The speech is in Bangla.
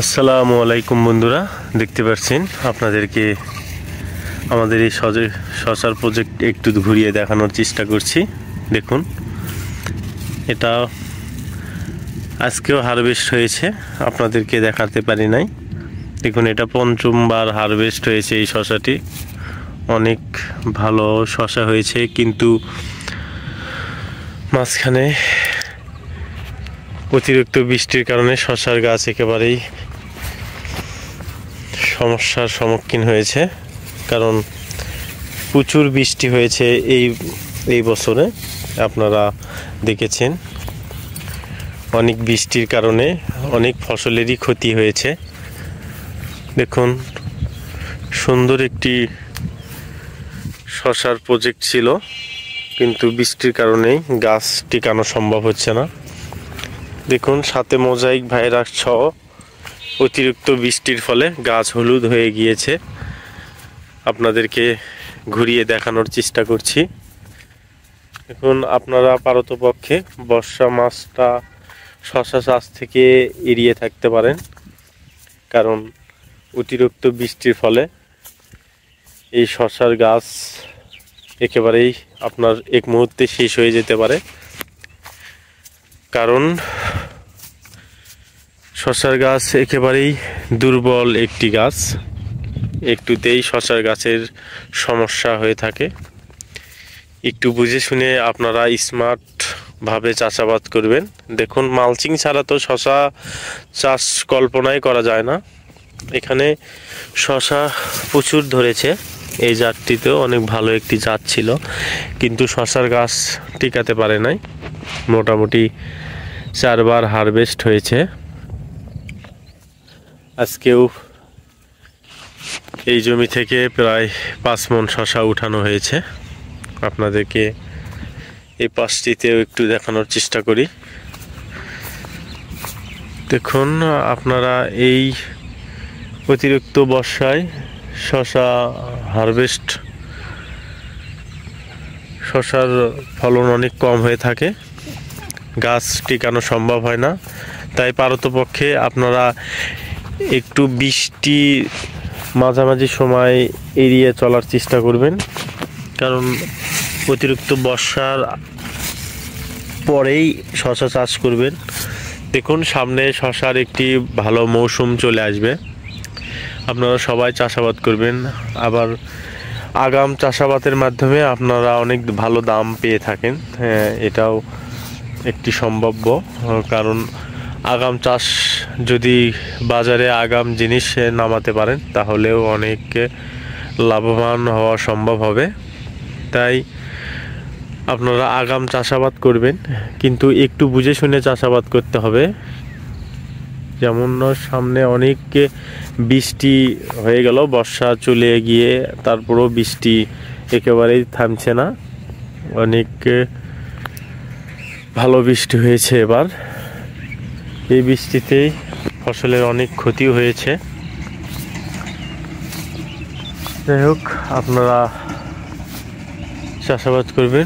আসসালামু আলাইকুম বন্ধুরা, দেখতে পাচ্ছেন আপনাদেরকে আমাদের এই শশার প্রজেক্ট একটু ঘুরিয়ে দেখানোর চেষ্টা করছি। দেখুন, এটা আজকেও হারভেস্ট হয়েছে, আপনাদেরকে দেখাতে পারি নাই। দেখুন, এটা পঞ্চমবার হারভেস্ট হয়েছে এই শশাটি। অনেক ভালো শশা হয়েছে, কিন্তু মাঝখানে অতিরিক্ত বৃষ্টির কারণে শশার গাছ একেবারেই সমস্যার সম্মুখীন হয়েছে। কারণ প্রচুর বৃষ্টি হয়েছে এই বছরে, আপনারা দেখেছেন। অনেক বৃষ্টির কারণে অনেক ফসলেরই ক্ষতি হয়েছে। দেখুন, সুন্দর একটি শশার প্রজেক্ট ছিল, কিন্তু বৃষ্টির কারণেই গাছ টিকানো সম্ভব হচ্ছে না। দেখুন, সাথে মোজাইক ভাইরাস সহ অতিরিক্ত বৃষ্টির ফলে গাছ হলুদ হয়ে গিয়েছে। আপনাদেরকে ঘুরিয়ে দেখানোর চেষ্টা করছি। দেখুন, আপনারা পারতপক্ষে বর্ষা মাসটা শশা চাষ থেকে এড়িয়ে থাকতে পারেন, কারণ অতিরিক্ত বৃষ্টির ফলে এই শশার গাছ একেবারেই আপনার এক মুহূর্তে শেষ হয়ে যেতে পারে। কারণ শশার গাছ একেবারেই দুর্বল একটি গাছ, একটুতেই শশার গাছের সমস্যা হয়ে থাকে। একটু বুঝে শুনে আপনারা স্মার্টভাবে চাষাবাদ করবেন। দেখুন, মালচিং ছাড়া তো শশা চাষ কল্পনাই করা যায় না। এখানে শশা প্রচুর ধরেছে। এই জাতটিতেও অনেক ভালো একটি জাত ছিল, কিন্তু শশার গাছ টিকাতে পারে নাই। মোটামুটি 4 বার হারভেস্ট হয়েছে। আজকেও এই জমি থেকে প্রায় 5 মণ শশা উঠানো হয়েছে। আপনাদেরকে এই পাশটিতেও একটু দেখানোর চেষ্টা করি। দেখুন, আপনারা এই অতিরিক্ত বর্ষায় শশা হারভেস্ট, শশার ফলন অনেক কম হয়ে থাকে, গাছ টিকানো সম্ভব হয় না। তাই পারতপক্ষে আপনারা একটু বৃষ্টি মাঝামাঝি সময় এড়িয়ে চলার চেষ্টা করবেন, কারণ অতিরিক্ত বর্ষার পরেই শশা চাষ করবেন। দেখুন, সামনে শশার একটি ভালো মৌসুম চলে আসবে, আপনারা সবাই চাষাবাদ করবেন। আবার আগাম চাষাবাদের মাধ্যমে আপনারা অনেক ভালো দাম পেয়ে থাকেন। হ্যাঁ, এটাও একটি সম্ভাব্য, কারণ আগাম চাষ যদি বাজারে আগাম জিনিস নামাতে পারেন, তাহলেও অনেক লাভবান হওয়া সম্ভব হবে। তাই আপনারা আগাম চাষাবাদ করবেন, কিন্তু একটু বুঝে শুনে চাষাবাদ করতে হবে। যেমন সামনে অনেক বৃষ্টি হয়ে গেল, বর্ষা চলে গিয়ে তারপরও বৃষ্টি একেবারেই থামছে না। অনেক ভালো বৃষ্টি হয়েছে এবার। এই বৃষ্টিতেই ফসলের অনেক ক্ষতি হয়েছে। যাই হোক, আপনারা চাষাবাদ করবেন।